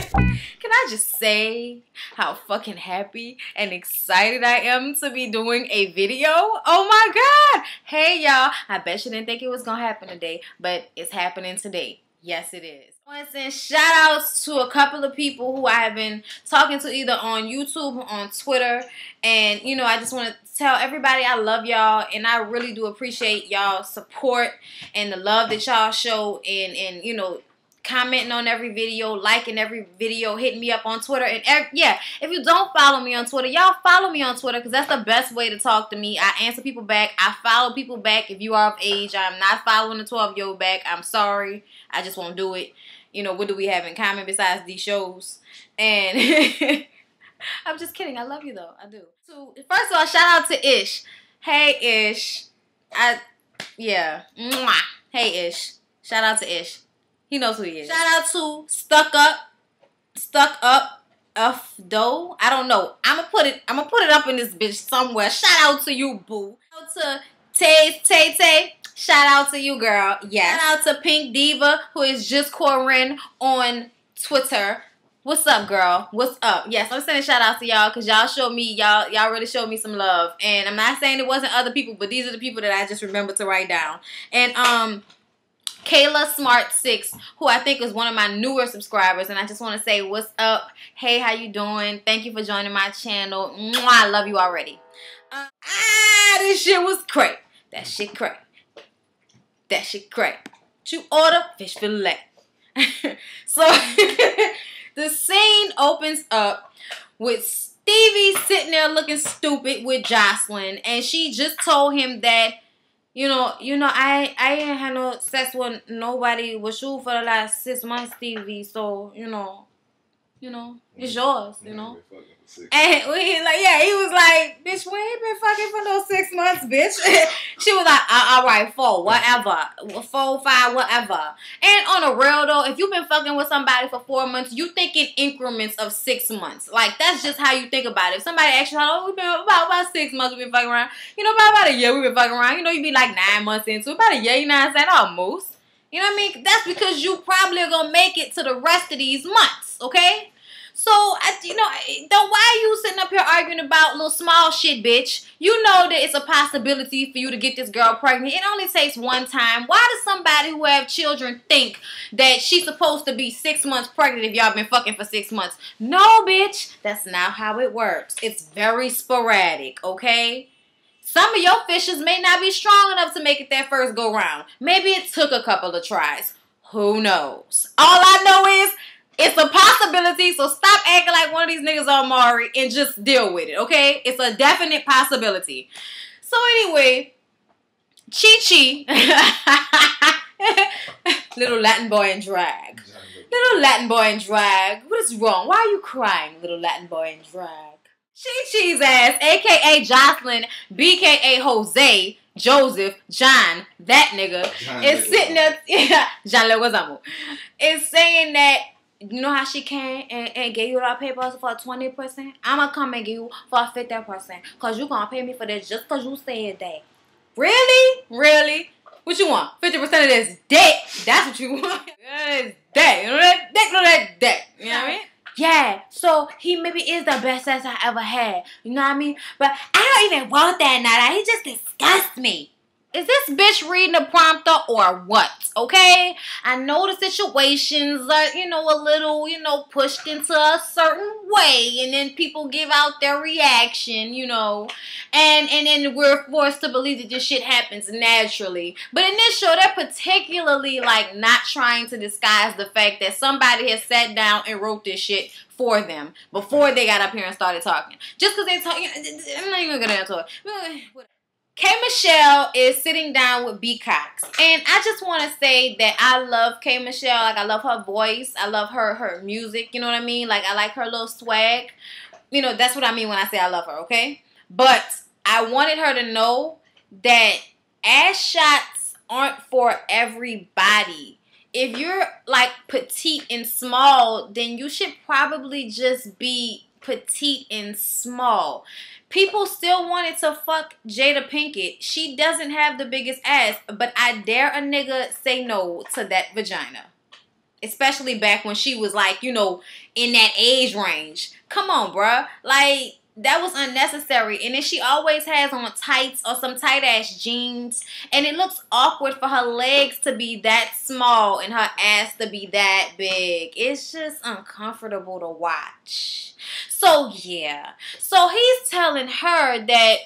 Can I just say how fucking happy and excited I am to be doing a video? Oh my god! Hey y'all, I bet you didn't think it was gonna happen today, but it's happening today. Yes, it is. I want to send shout outs to a couple of people who I have been talking to either on YouTube or on Twitter. And, you know, I just want to tell everybody I love y'all. And I really do appreciate y'all support and the love that y'all show. And you know, commenting on every video, liking every video, hitting me up on Twitter. And yeah, if you don't follow me on Twitter, y'all follow me on Twitter because that's the best way to talk to me. I answer people back. I follow people back if you are of age. I'm not following the 12-year-old back. I'm sorry. I just won't do it. You know, what do we have in common besides these shows? And I'm just kidding. I love you, though. I do. So, first of all, shout out to Ish. Hey, Ish. Yeah. Mwah. Hey, Ish. Shout out to Ish. He knows who he is. Shout out to Stuck Up Doe. I don't know. I'ma put it up in this bitch somewhere. Shout out to you, boo. Shout out to Tay. Shout out to you, girl. Yeah. Shout out to Pink Diva, who is just Corinne on Twitter. What's up, girl? What's up? Yes, I'm sending shout outs to y'all because y'all showed me, y'all really showed me some love. And I'm not saying it wasn't other people, but these are the people that I just remember to write down. And Kayla Smart 6, who I think is one of my newer subscribers, and I just want to say what's up. Hey, how you doing? Thank you for joining my channel. Mwah, I love you already. This shit was crazy. That shit crazy. That shit crazy. You order fish fillet. So the scene opens up with Stevie sitting there looking stupid with Jocelyn, and she just told him that, you know, I ain't had no sex with nobody with you for the last 6 months, Stevie. So, you know, it's yours, you know. And he was like, bitch, we ain't been fucking for no 6 months, bitch. She was like, all right, 4, whatever. 4, 5, whatever. And on a real though, if you've been fucking with somebody for 4 months, you think in increments of 6 months. Like, that's just how you think about it. If somebody asks you, how we've been about 6 months we've been fucking around. You know, about a year we've been fucking around. You know, you be like 9 months into it. About a year, you know what I'm saying? Almost. You know what I mean? That's because you probably are going to make it to the rest of these months, okay? So, you know, why are you sitting up here arguing about little small shit, bitch? You know that it's a possibility for you to get this girl pregnant. It only takes one time. Why does somebody who have children think that she's supposed to be 6 months pregnant if y'all been fucking for 6 months? No, bitch. That's not how it works. It's very sporadic, okay? Some of your fishes may not be strong enough to make it that first go round. Maybe it took a couple of tries. Who knows? All I know is it's a possibility, so stop acting like one of these niggas are Maury and just deal with it, okay? It's a definite possibility. So anyway, Chi-Chi, little Latin boy in drag. Little Latin boy in drag. What is wrong? Why are you crying, little Latin boy in drag? Chi-Chi's ass, a.k.a. Jocelyn, b.k.a. Jose, Joseph, John, that nigga, is sitting there, John Leguizamo, is saying that, you know how she came and gave you all papers for 20%? I'm going to come and give you for 50%. Because you going to pay me for that just because you said that. Really? Really? What you want? 50% of this dick. That's what you want. That dick. You know that dick? You know that dick. You know what I mean? Yeah. So he maybe is the best sex I ever had. You know what I mean? But I don't even want that now. He just disgusts me. Is this bitch reading the prompter or what? Okay? I know the situations are, you know, a little, you know, pushed into a certain way. And then people give out their reaction, you know. And then we're forced to believe that this shit happens naturally. But in this show, they're particularly, like, not trying to disguise the fact that somebody has sat down and wrote this shit for them before they got up here and started talking. Just because they're talking, I'm not even going to get into it. K. Michelle is sitting down with B. Cox. And I just want to say that I love K. Michelle. Like, I love her voice. I love her music. You know what I mean? Like, I like her little swag. You know, that's what I mean when I say I love her, okay? But I wanted her to know that ass shots aren't for everybody. If you're, like, petite and small, then you should probably just be petite and small. People still wanted to fuck Jada Pinkett. She doesn't have the biggest ass, but I dare a nigga say no to that vagina. Especially back when she was like, you know, in that age range. Come on, bruh. Like, that was unnecessary. And then she always has on tights or some tight ass jeans. And it looks awkward for her legs to be that small and her ass to be that big. It's just uncomfortable to watch. So yeah. So he's telling her that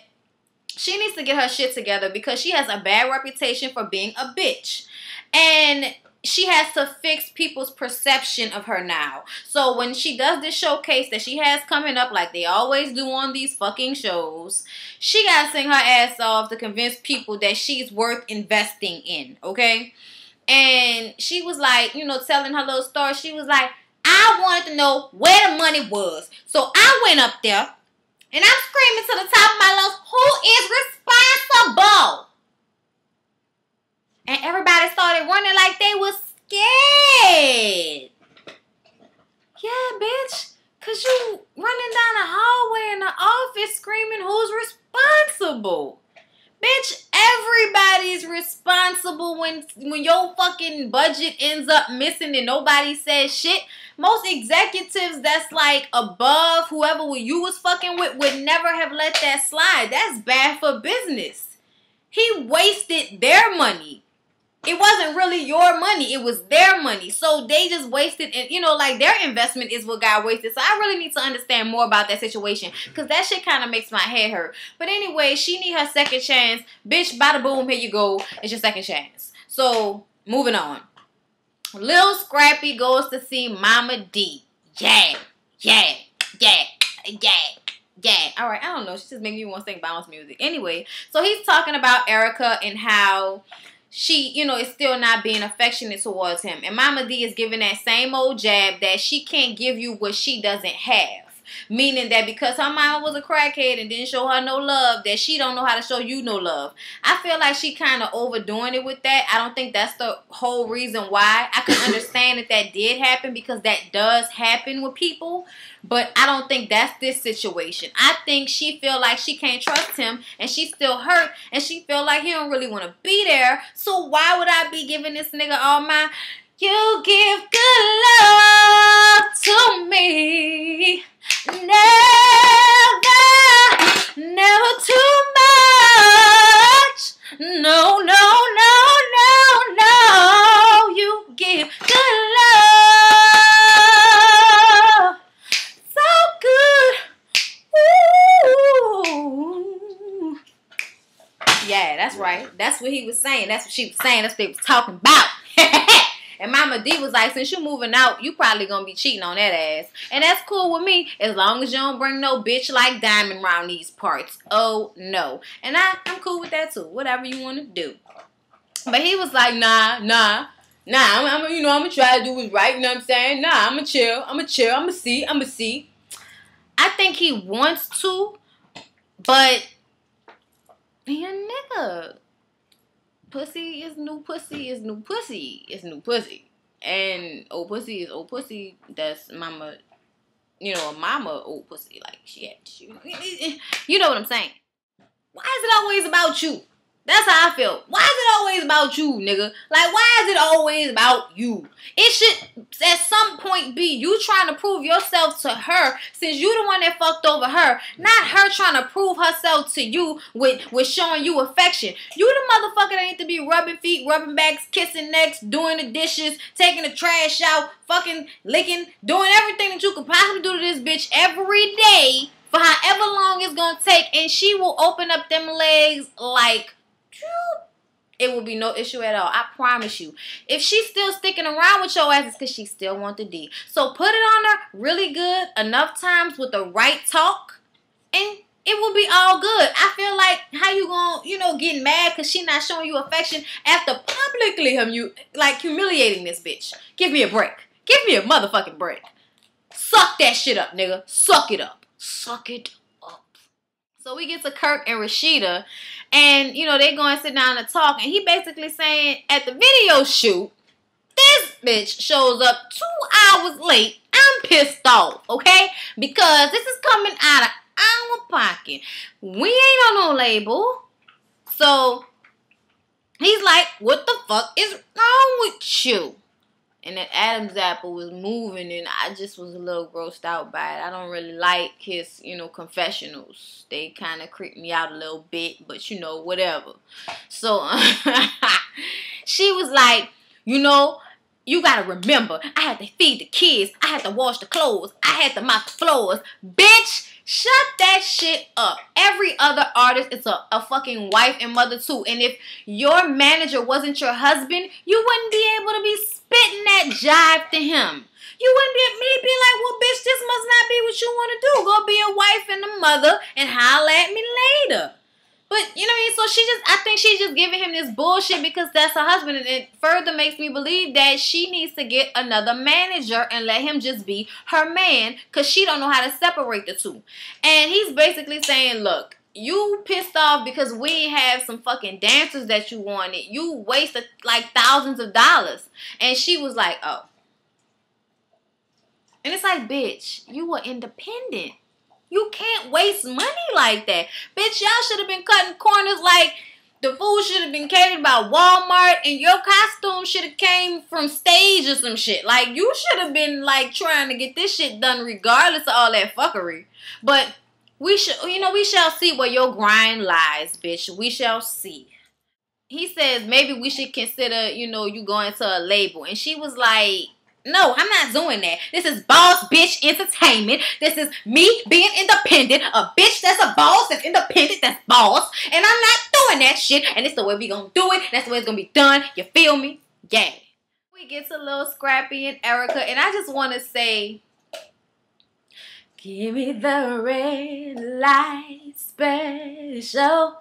she needs to get her shit together because she has a bad reputation for being a bitch. And she has to fix people's perception of her now. So when she does this showcase that she has coming up, like they always do on these fucking shows, she gotta sing her ass off to convince people that she's worth investing in, okay? And she was like, you know, telling her little story. She was like, I wanted to know where the money was. So I went up there and I'm screaming to the top of my lungs, who is responsible? And everybody started running like they was scared. Yeah, bitch. Because you running down the hallway in the office screaming who's responsible. Bitch, everybody's responsible when your fucking budget ends up missing and nobody says shit. Most executives that's like above whoever you was fucking with would never have let that slide. That's bad for business. He wasted their money. It wasn't really your money. It was their money. So they just wasted, and you know, like their investment is what got wasted. So I really need to understand more about that situation because that shit kind of makes my head hurt. But anyway, she need her second chance. Bitch, bada boom, here you go. It's your second chance. So moving on. Lil Scrappy goes to see Mama D. Yeah. All right, I don't know. She's just making me want to sing bounce music. Anyway, so he's talking about Erica and how she, you know, is still not being affectionate towards him. And Mama D is giving that same old jab that she can't give you what she doesn't have. Meaning that because her mama was a crackhead and didn't show her no love, that she don't know how to show you no love. I feel like she kind of overdoing it with that. I don't think that's the whole reason why. I can understand that that did happen because that does happen with people. But I don't think that's this situation. I think she feel like she can't trust him and she's still hurt and she feel like he don't really want to be there. So why would I be giving this nigga all my... You give good love to me. Never too much. No. You give good love. So good. Ooh. Yeah, that's right. That's what he was saying. That's what she was saying. That's what they was talking about. And Mama D was like, since you moving out, you probably gonna be cheating on that ass. And that's cool with me, as long as you don't bring no bitch like Diamond around these parts. Oh, no. And I'm cool with that, too. Whatever you want to do. But he was like, nah. I'm gonna try to do what's right, you know what I'm saying? Nah, I'm gonna chill. I'm gonna see. I think he wants to, but he a nigga. Pussy is new pussy is new pussy is new pussy. And old pussy is old pussy. That's mama, you know, a mama old pussy. Like, you know what I'm saying? Why is it always about you? That's how I feel. Why is it always about you, nigga? Like, why is it always about you? It should, at some point, be you trying to prove yourself to her since you the one that fucked over her. Not her trying to prove herself to you with showing you affection. You the motherfucker that need to be rubbing feet, rubbing backs, kissing necks, doing the dishes, taking the trash out, fucking licking, doing everything that you could possibly do to this bitch every day for however long it's gonna take. And she will open up them legs like... It will be no issue at all. I promise you. If she's still sticking around with your ass, it's because she still wants the D. So put it on her really good enough times with the right talk, and it will be all good. I feel like how you gonna, you know, get mad because she not showing you affection after publicly humiliating this bitch. Give me a break. Give me a motherfucking break. Suck that shit up, nigga. Suck it up. Suck it up. So we get to Kirk and Rashida, and, you know, they go and sit down and talk, and he basically saying, at the video shoot, this bitch shows up 2 hours late. I'm pissed off, okay? Because this is coming out of our pocket. We ain't on no label. So, he's like, what the fuck is wrong with you? and that Adam's apple was moving, and I just was a little grossed out by it. I don't really like his, you know, confessionals. They kind of creep me out a little bit, but you know, whatever. So she was like, you know, you gotta remember, I had to feed the kids, I had to wash the clothes, I had to mop the floors. Bitch, shut that shit up. Every other artist is a fucking wife and mother too. And if your manager wasn't your husband, you wouldn't be able to be spitting that jive to him. You wouldn't be like, well, bitch, this must not be what you want to do. Go be a wife and a mother and holler at me later. But, you know what I mean? So I think she's just giving him this bullshit because that's her husband. And it further makes me believe that she needs to get another manager and let him just be her man because she don't know how to separate the two. And he's basically saying, look, you pissed off because we ain't have some fucking dancers that you wanted. You wasted like thousands of dollars. And she was like, oh. And it's like, bitch, you were independent. You can't waste money like that. Bitch, y'all should have been cutting corners like the food should have been catered by Walmart and your costume should have came from stage or some shit. Like, you should have been, like, trying to get this shit done regardless of all that fuckery. But we shall see where your grind lies, bitch. We shall see. He says maybe we should consider, you know, you going to a label. And she was like, no, I'm not doing that. This is boss bitch entertainment. This is me being independent. A bitch that's a boss, that's independent, that's boss. And I'm not doing that shit. And it's the way we gonna do it. That's the way it's gonna be done. You feel me? Yeah. We get to Lil Scrappy and Erica. And I just want to say, give me the red light special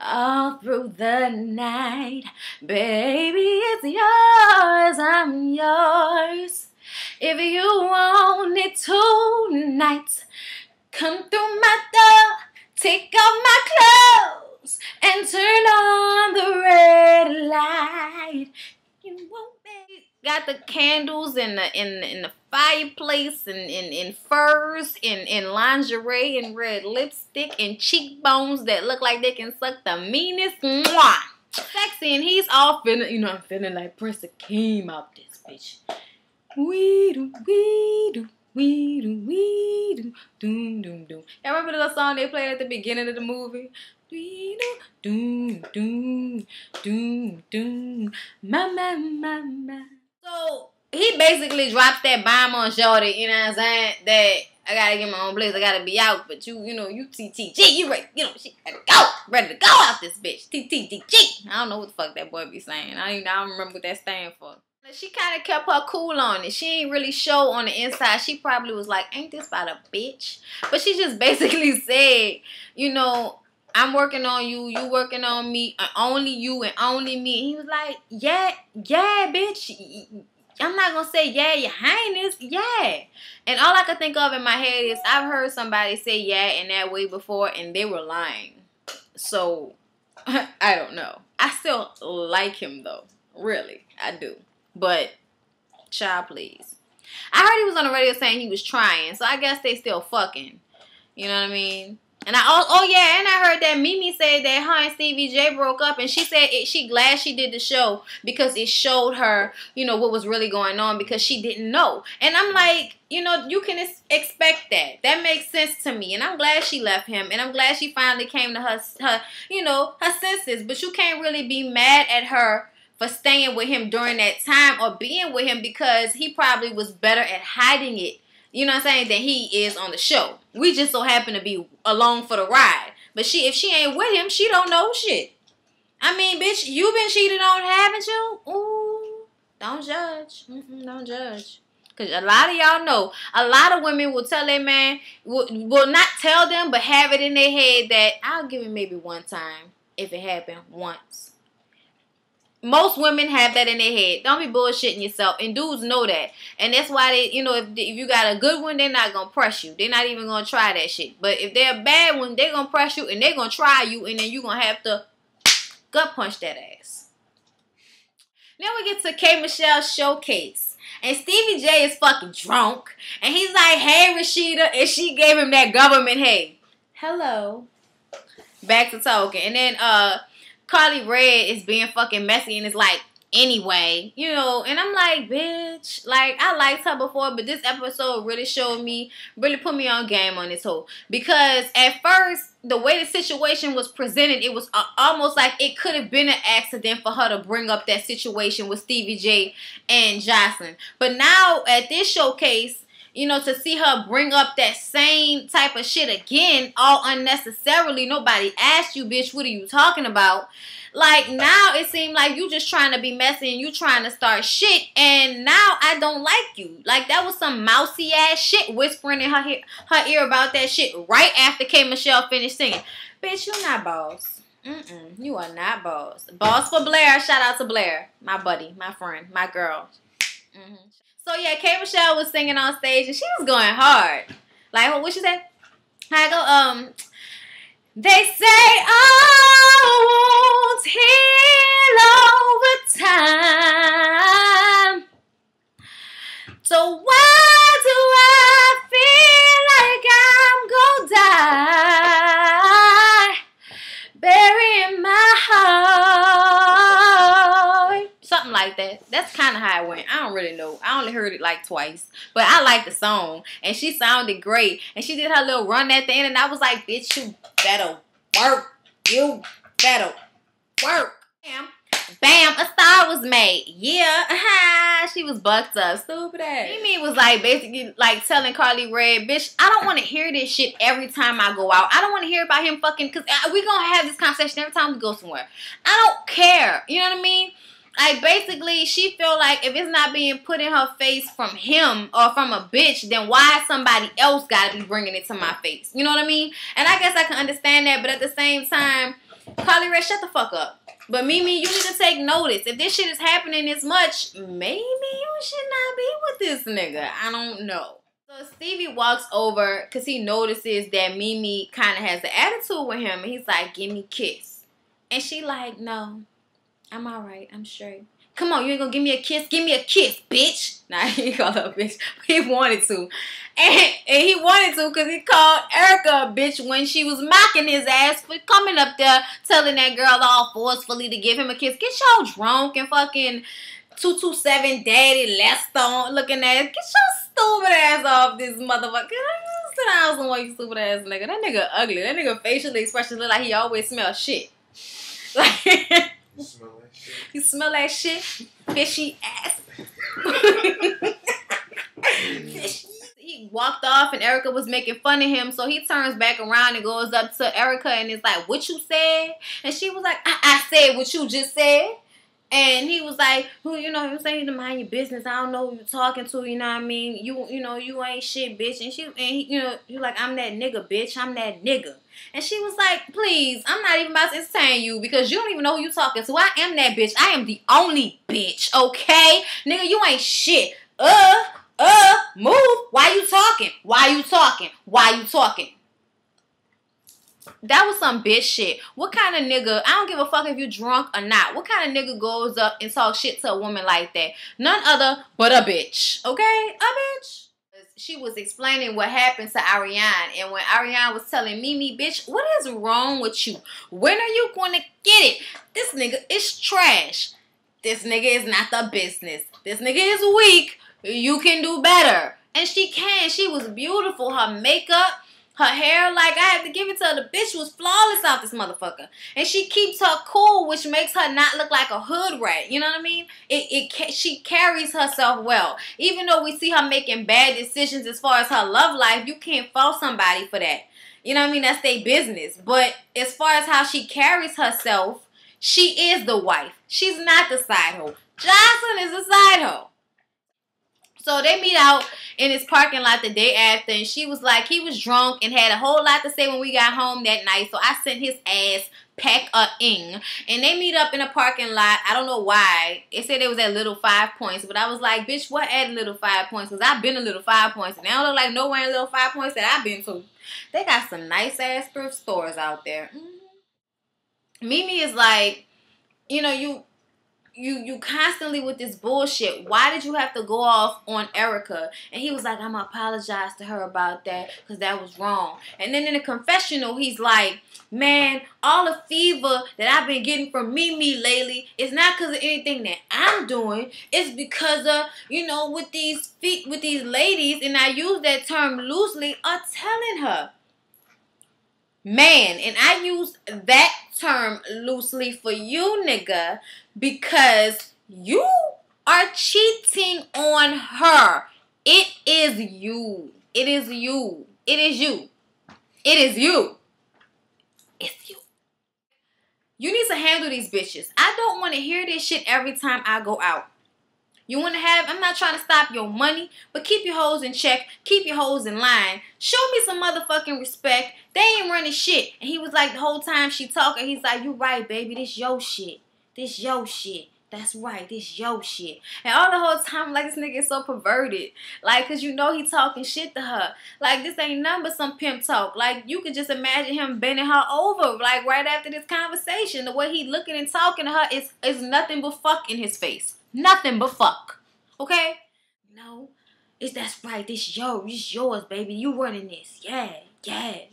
all through the night. Baby, it's yours, I'm yours. If you want it tonight, come through my door, take off my clothes, and turn on the red light. You won't be. Got the candles in the fireplace and in furs in lingerie and red lipstick and cheekbones that look like they can suck the meanest. Mwah! Sexy, and he's all feeling, you know, I'm feeling like Prince came out this bitch. We do, doom, doom, doom. Y'all remember the little song they played at the beginning of the movie? Doom, doom, doom, doom, ma. So he basically drops that bomb on Shorty, you know what I'm saying? That I gotta get my own place, I gotta be out, but you TTG, you ready, you know, she gotta go, ready to go out this bitch, TTG. I don't know what the fuck that boy be saying. I don't remember what that stand for. She kind of kept her cool on it. She ain't really show on the inside. She probably was like, ain't this about a bitch? But she just basically said, you know, I'm working on you, you working on me, only you and only me. And he was like, yeah, bitch. I'm not going to say, yeah, your highness, yeah. And all I could think of in my head is I've heard somebody say yeah in that way before and they were lying. So, I don't know. I still like him though. Really, I do. But, child, please. I heard he was on the radio saying he was trying, so I guess they still fucking. You know what I mean? And I heard that Mimi said that her and Stevie J broke up, and she said she glad she did the show because it showed her, you know, what was really going on because she didn't know. And I'm like, you know, you can expect that. That makes sense to me, and I'm glad she left him, and I'm glad she finally came to her you know, her senses. But you can't really be mad at her for staying with him during that time or being with him because he probably was better at hiding it, you know what I'm saying, than he is on the show. We just so happen to be along for the ride. But if she ain't with him, she don't know shit. I mean, bitch, you been cheated on, haven't you? Ooh, don't judge. Don't judge. Because a lot of y'all know, a lot of women will tell their man, will not tell them, but have it in their head that I'll give it maybe one time if it happened once. Most women have that in their head. Don't be bullshitting yourself. And dudes know that. And that's why they, you know, if you got a good one, they're not going to press you. They're not even going to try that shit. But if they're a bad one, they're going to press you and they're going to try you. And then you're going to have to gut punch that ass. Then we get to K. Michelle's showcase. And Stevie J is fucking drunk. And he's like, hey, Rashida. And she gave him that government hey. Hello. Back to talking. And then, Carly Red is being fucking messy and it's like, anyway, you know, and I'm like, bitch, like, I liked her before, but this episode really showed me, really put me on game on this whole, because at first, the way the situation was presented, it was almost like it could have been an accident for her to bring up that situation with Stevie J and Jocelyn, but now, at this showcase, you know, to see her bring up that same type of shit again, all unnecessarily, nobody asked you, bitch, what are you talking about? Like, now it seemed like you just trying to be messy and you trying to start shit, and now I don't like you. Like, that was some mousy ass shit whispering in her ear about that shit right after K. Michelle finished singing. Bitch, you not boss. You are not boss. Boss for Blair. Shout out to Blair. My buddy, my friend, my girl. So, yeah, K. Michelle was singing on stage and she was going hard. Like, what she said? I go, they say all wounds heal over time. So why do I feel like I'm gonna die? Burying my heart. Something like that. That's kind of how it went. I don't really know. I only heard it like twice. But I like the song. And she sounded great. And she did her little run at the end. And I was like, bitch, you better work. You better work. Bam. Bam. A star was made. Yeah. She was bucked up. Stupid ass. Mimi was like basically like telling Carly Rae, bitch, I don't want to hear this shit every time I go out. I don't want to hear about him fucking, because we going to have this conversation every time we go somewhere. I don't care. You know what I mean? Like, basically, she feel like if it's not being put in her face from him or from a bitch, then why somebody else gotta be bringing it to my face? You know what I mean? And I guess I can understand that, but at the same time, Carly Rae, shut the fuck up. But Mimi, you need to take notice. If this shit is happening this much, maybe you should not be with this nigga. I don't know. So Stevie walks over because he notices that Mimi kind of has an attitude with him. And he's like, give me a kiss. And she like, no. I'm alright. I'm straight. Come on, you ain't gonna give me a kiss? Give me a kiss, bitch. Nah, he called her a bitch. He wanted to. And he wanted to because he called Erica a bitch when she was mocking his ass for coming up there telling that girl all forcefully to give him a kiss. Get y'all drunk and fucking 227 daddy Lester on looking at it. Get your stupid ass off this motherfucker. Sit down somewhere, you stupid ass nigga. That nigga ugly. That nigga facial expressions look like he always smells shit. Like... You smell that shit? Fishy ass. He walked off and Erica was making fun of him. So he turns back around and goes up to Erica and is like, what you said? And she was like, I said what you just said. And he was like, who, you know, I'm saying to mind your business. I don't know who you're talking to, you know what I mean? You know, you ain't shit, bitch. And he, you know, you're like, I'm that nigga, bitch. I'm that nigga. And she was like, please, I'm not even about to entertain you because you don't even know who you talking to. I am that bitch. I am the only bitch, okay? Nigga, you ain't shit. Move. Why you talking? Why you talking? Why you talking? That was some bitch shit. What kind of nigga, I don't give a fuck if you drunk or not. What kind of nigga goes up and talks shit to a woman like that? None other but a bitch. Okay? A bitch. She was explaining what happened to Ariane. And when Ariane was telling Mimi, bitch, what is wrong with you? When are you going to get it? This nigga is trash. This nigga is not the business. This nigga is weak. You can do better. And she can. She was beautiful. Her makeup, her hair, like, I had to give it to her. The bitch was flawless out this motherfucker. And she keeps her cool, which makes her not look like a hood rat. You know what I mean? She carries herself well. Even though we see her making bad decisions as far as her love life, you can't fault somebody for that. You know what I mean? That's their business. But as far as how she carries herself, she is the wife. She's not the side hoe. Jocelyn is the side hoe. So they meet out in his parking lot the day after, and she was like, he was drunk and had a whole lot to say when we got home that night, so I sent his ass pack-a-ing. And they meet up in a parking lot. I don't know why. It said it was at Little 5 Points, but I was like, bitch, what at Little 5 Points? Because I've been to Little 5 Points, and they don't look like nowhere in Little 5 Points that I've been to. They got some nice-ass thrift stores out there. Mimi is like, you know, you you constantly with this bullshit. Why did you have to go off on Erica? And he was like, I'm gonna apologize to her about that because that was wrong. And then in the confessional, he's like, man, all the fever that I've been getting from Mimi lately is not because of anything that I'm doing. It's because of, you know, with these ladies, and I use that term loosely, are telling her. Man, and I use that term loosely for you, nigga, because you are cheating on her. It is you. It is you. It is you. It is you. It's you. You need to handle these bitches. I don't want to hear this shit every time I go out. You want to have, I'm not trying to stop your money, but keep your hoes in check. Keep your hoes in line. Show me some motherfucking respect. They ain't running shit. And he was like, the whole time she talking, he's like, you right, baby. This your shit. This your shit. That's right. This your shit. And all the whole time, like, this nigga is so perverted. Like, because you know he talking shit to her. Like, this ain't nothing but some pimp talk. Like, you could just imagine him bending her over, like, right after this conversation. The way he looking and talking to her is nothing but fuck in his face. Nothing but fuck. Okay? No. That's right. This yours, baby. You running this. Yeah. Get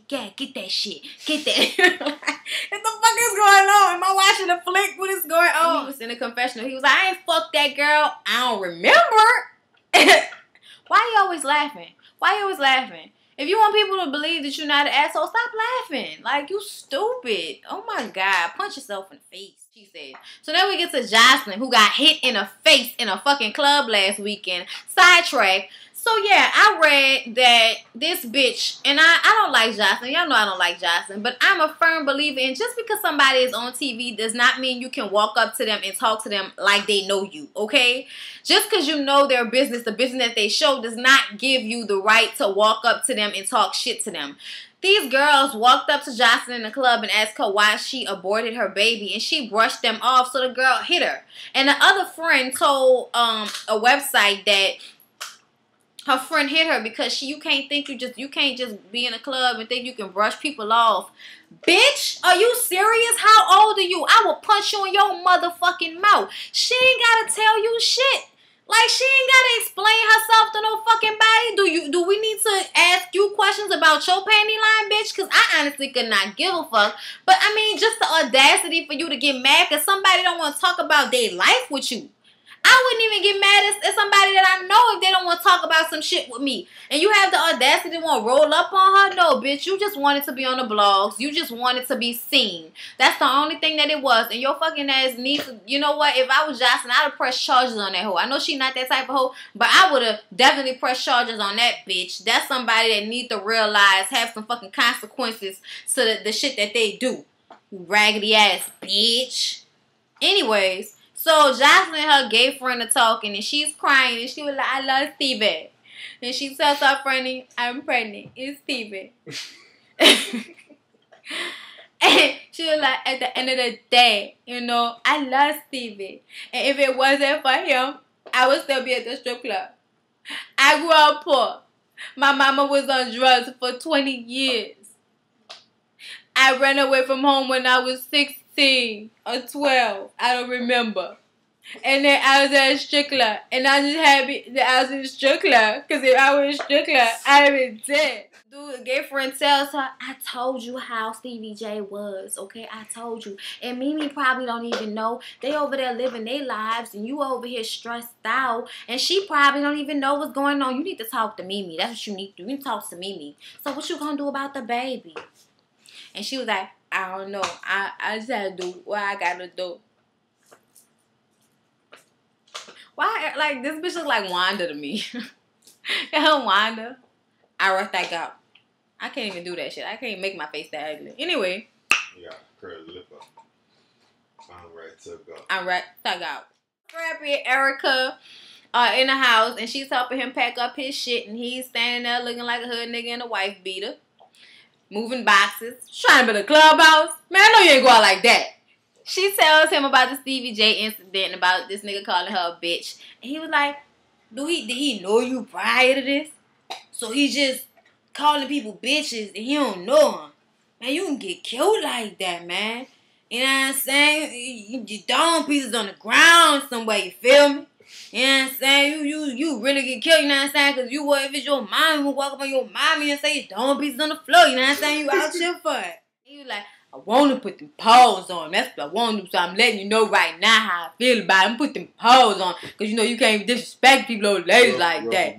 that shit. Get that. What the fuck is going on? Am I watching a flick? What is going on? He was in a confessional. He was like, I ain't fucked that girl. I don't remember. Why you always laughing? Why you always laughing? If you want people to believe that you're not an asshole, stop laughing. Like, you stupid. Oh my God. Punch yourself in the face, she said. So then we get to Jocelyn, who got hit in the face in a fucking club last weekend. Sidetrack. So yeah, I read that this bitch, and I don't like Jocelyn. Y'all know I don't like Jocelyn. But I'm a firm believer in just because somebody is on TV does not mean you can walk up to them and talk to them like they know you, okay? Just because you know their business, the business that they show, does not give you the right to walk up to them and talk shit to them. These girls walked up to Jocelyn in the club and asked her why she aborted her baby, and she brushed them off, so the girl hit her. And the other friend told a website that her friend hit her because you can't just be in a club and think you can brush people off. Bitch, are you serious? How old are you? I will punch you in your motherfucking mouth. She ain't gotta tell you shit. Like, she ain't gotta explain herself to no fucking body. Do we need to ask you questions about your panty line, bitch? Because I honestly could not give a fuck. But I mean, just the audacity for you to get mad because somebody don't want to talk about their life with you. I wouldn't even get mad at somebody that I know if they don't want to talk about some shit with me. And you have the audacity to want to roll up on her? No, bitch. You just wanted to be on the blogs. You just wanted to be seen. That's the only thing that it was. And your fucking ass needs to, you know what? If I was Jocelyn, I'd have pressed charges on that hoe. I know she not that type of hoe, but I would have definitely pressed charges on that bitch. That's somebody that need to realize, have some fucking consequences to the shit that they do. You raggedy ass bitch. Anyways. So Jocelyn and her gay friend are talking and she's crying and she was like, I love Steven. And she tells her friend, I'm pregnant. It's Steven. And she was like, at the end of the day, you know, I love Steven. And if it wasn't for him, I would still be at the strip club. I grew up poor. My mama was on drugs for 20 years. I ran away from home when I was 16 or 12. I don't remember. And then I was at a strip club. And I'm just happy that I was in a strip club. Because if I was in a strip club, I'd have been dead. Dude, the gay friend tells her, I told you how Stevie J was, okay? I told you. And Mimi probably don't even know. They over there living their lives. And you over here stressed out. And she probably don't even know what's going on. You need to talk to Mimi. That's what you need to do. You need to talk to Mimi. So what you gonna do about the baby? And she was like, I don't know. I just had to do what I gotta do. Why? Like, this bitch look like Wanda to me. Wanda. I rough that out. I can't even do that shit. I can't make my face that ugly. Anyway. Yeah, curl the lip up. I'm right to go. I'm right to go. Scrappy and Erica are in the house and she's helping him pack up his shit and he's standing there looking like a hood nigga in a wife beater. Moving boxes. Trying to build a clubhouse. Man, I know you ain't go out like that. She tells him about the Stevie J incident and about this nigga calling her a bitch. And he was like, did he know you prior to this? So he just calling people bitches and he don't know them. Man, you can get killed like that, man. You know what I'm saying? You throwing pieces on the ground somewhere, you feel me? You know what I'm saying? You really get killed, you know what I'm saying? Because if it's your mom who walk up on your mommy and say you throwing pieces on the floor, you know what I'm saying? You out here for it. You like, I want to put them paws on. That's what I want to. So I'm letting you know right now how I feel about it. I'm putting them paws on. Because, you can't disrespect people old ladies like that.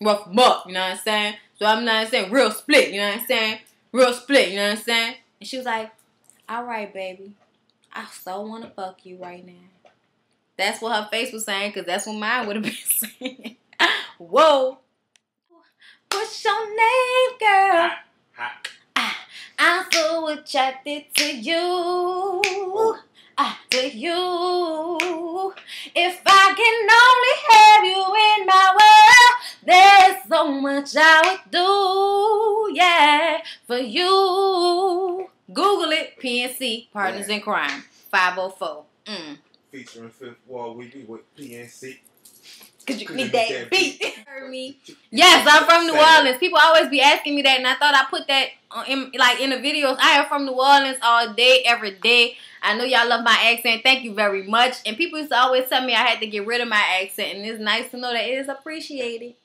Rough them up, you know what I'm saying? So I'm not saying real split, you know what I'm saying? Real split, you know what I'm saying? And she was like, all right, baby. I so want to fuck you right now. That's what her face was saying, because that's what mine would have been saying. Whoa. What's your name, girl? I'm so attracted to you. To you. If I can only have you in my world, there's so much I would do, yeah, for you. Google it, PNC, Partners in Crime, 504. Featuring Fifth Wall Weekly with PNC. Cause you need that beat. Heard me? Yes, I'm from New Orleans. People always be asking me that, and I thought I put that in the videos. I am from New Orleans all day, every day. I know y'all love my accent. Thank you very much. And people used to always tell me I had to get rid of my accent, and it's nice to know that it is appreciated.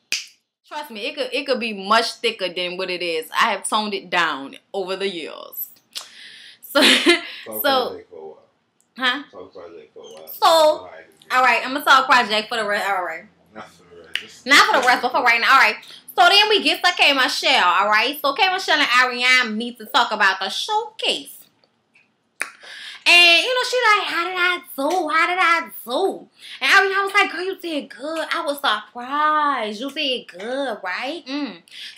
Trust me, it could be much thicker than what it is. I have toned it down over the years. So, huh? So, all right, I'm gonna talk project for the rest. All right. Not for the rest, but for right now. All right. So then we get to K. Michelle. All right. So K. Michelle and Ariane meet to talk about the showcase. And, she like, how did I do? How did I do? And Ariane was like, girl, you did good. I was surprised. You did good, right?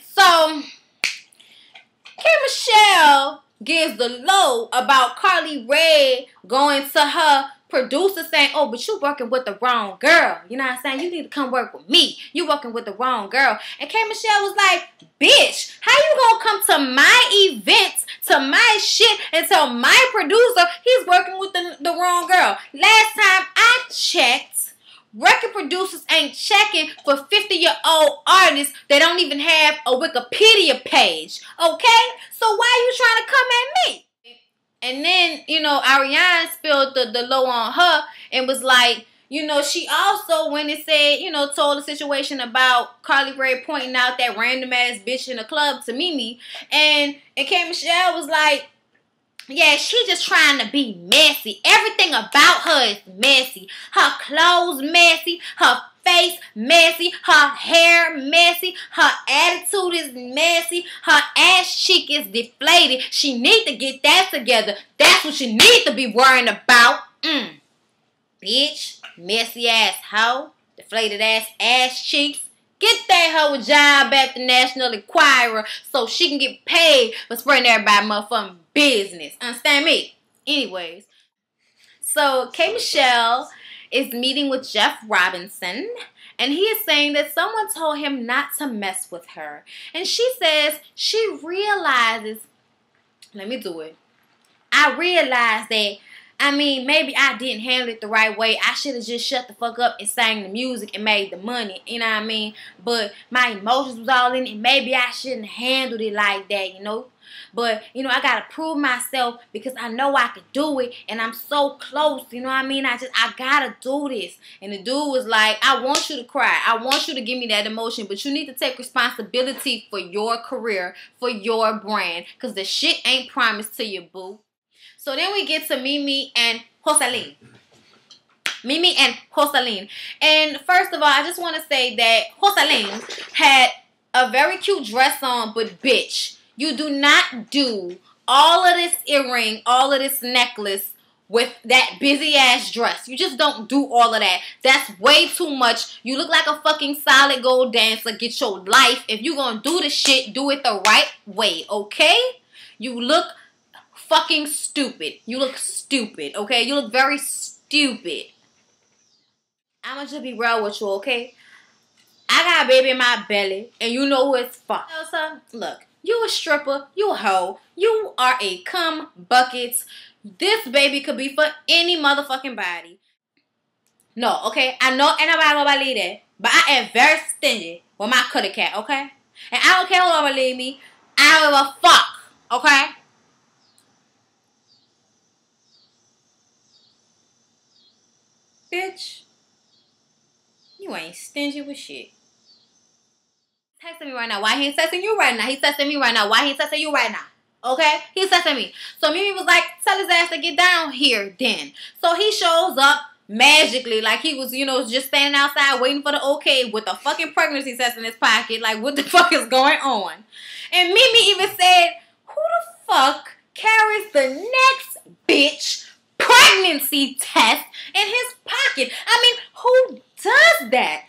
So, K. Michelle gives the low about Carly Rae going to her producer saying, oh, but you working with the wrong girl. You know what I'm saying? You need to come work with me. You working with the wrong girl. And K. Michelle was like, bitch, how you gonna come to my events, to my shit, and tell my producer he's working with the wrong girl? Last time I checked, record producers ain't checking for 50-year-old artists that don't even have a Wikipedia page. Okay? So why you trying to come at me? And then, Ariane spilled the low on her and was like, she also, when it said, told the situation about Carly Rae pointing out that random ass bitch in the club to Mimi. And K. Michelle was like, yeah, she just trying to be messy. Everything about her is messy. Her clothes messy. Her face messy. Her hair messy. Her attitude is messy. Her ass cheek is deflated. She need to get that together. That's what she need to be worrying about. Bitch. Messy ass hoe. Deflated ass cheeks. Get that hoe a job at the National Enquirer so she can get paid for spreading everybody motherfucking business. Understand me? Anyways. So, K. Michelle is meeting with Jeff Robinson. And he is saying that someone told him not to mess with her. And she says she realizes, let me do it. I realized that, maybe I didn't handle it the right way. I should have just shut the fuck up and sang the music and made the money. You know what I mean? But my emotions was all in it. Maybe I shouldn't have handled it like that, But, I got to prove myself because I know I could do it. And I'm so close, you know what I mean? I got to do this. And the dude was like, I want you to cry. I want you to give me that emotion. But you need to take responsibility for your career, for your brand. Because the shit ain't promised to you, boo. So then we get to Mimi and Joseline. Mimi and Joseline. And first of all, I just want to say that Joseline had a very cute dress on, but bitch, you do not do all of this earring, all of this necklace with that busy ass dress. You just don't do all of that. That's way too much. You look like a fucking solid gold dancer. Get your life. If you gonna do the shit, do it the right way, okay? You look fucking stupid. You look stupid, okay? You look very stupid. I'ma just be real with you, okay? I got a baby in my belly, and you know who it's for. So, look, you a stripper, you a hoe, you are a cum bucket. This baby could be for any motherfucking body. No, okay? I know ain't nobody gonna believe that, but I am very stingy with my kitty cat, okay? And I don't care who don't believe me. I don't give a fuck, okay? Bitch, you ain't stingy with shit. Texting me right now. Why he ain't texting you right now? He's texting me right now. Why he ain't texting you right now? Okay? He's texting me. So Mimi was like, tell his ass to get down here then. So he shows up magically like he was, just standing outside waiting for the okay with a fucking pregnancy test in his pocket. Like, what the fuck is going on? And Mimi even said, who the fuck carries the next bitch pregnancy test in his pocket? I mean, who does that?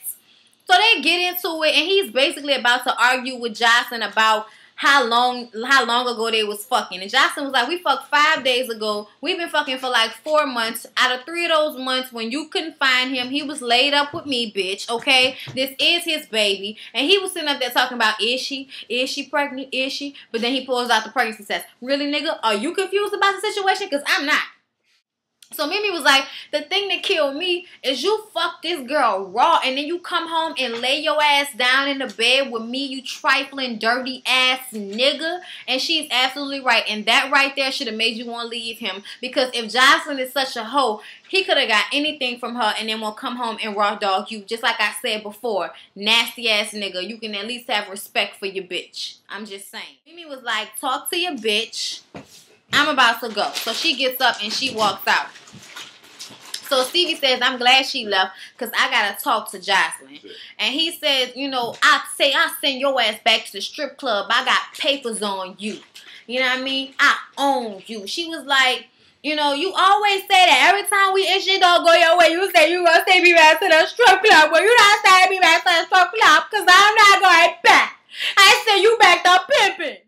So they get into it, and he's basically about to argue with Jocelyn about how long ago they was fucking. And Jocelyn was like, we fucked 5 days ago. We've been fucking for like 4 months. Out of 3 of those months, when you couldn't find him, he was laid up with me, bitch, okay? This is his baby. And he was sitting up there talking about, is she pregnant? Is she? But then he pulls out the pregnancy test. Really, nigga? Are you confused about the situation? Because I'm not. So Mimi was like, the thing that killed me is you fuck this girl raw and then you come home and lay your ass down in the bed with me, you trifling, dirty ass nigga. And she's absolutely right. And that right there should have made you want to leave him. Because if Jocelyn is such a hoe, he could have got anything from her and then won't come home and raw dog you. Just like I said before, nasty ass nigga. You can at least have respect for your bitch. I'm just saying. Mimi was like, talk to your bitch. I'm about to go. So she gets up and she walks out. So Stevie says, I'm glad she left because I got to talk to Jocelyn. And he says, I'll send your ass back to the strip club. I got papers on you. You know what I mean? I own you. She was like, you always say that every time we issue don't go your way, you say you going to take me back to the strip club. Well, you not taking me back to the strip club because I'm not going back. I said you back to pimping.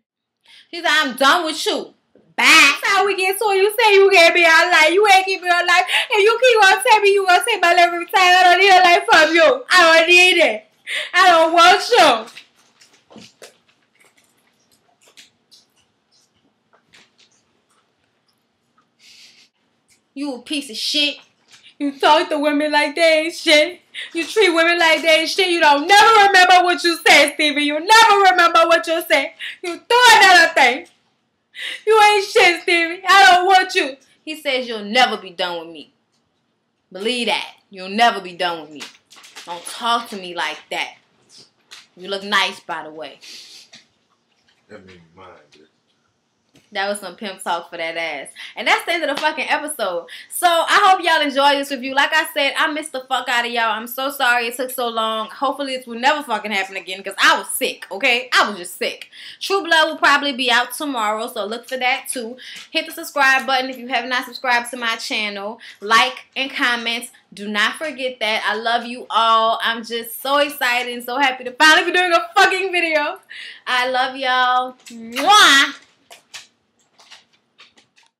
She said, I'm done with you. That's how we get to it. You say you can't be our life. You ain't keep me our life. And you keep on telling me you gonna take my life every time. I don't need a life from you. I don't need it. I don't want you. You a piece of shit. You talk to women like they ain't shit. You treat women like they ain't shit. You don't never remember what you said, Stevie. You never remember what you said. You do another thing. You ain't shit, Stevie. I don't want you. He says you'll never be done with me. Believe that. You'll never be done with me. Don't talk to me like that. You look nice, by the way. That means mine, bitch. That was some pimp talk for that ass. And that's the end of the fucking episode. So, I hope y'all enjoyed this review. Like I said, I missed the fuck out of y'all. I'm so sorry it took so long. Hopefully, this will never fucking happen again because I was sick, okay? I was just sick. True Blood will probably be out tomorrow, so look for that too. Hit the subscribe button if you have not subscribed to my channel. Like and comment. Do not forget that. I love you all. I'm just so excited and so happy to finally be doing a fucking video. I love y'all. Mwah!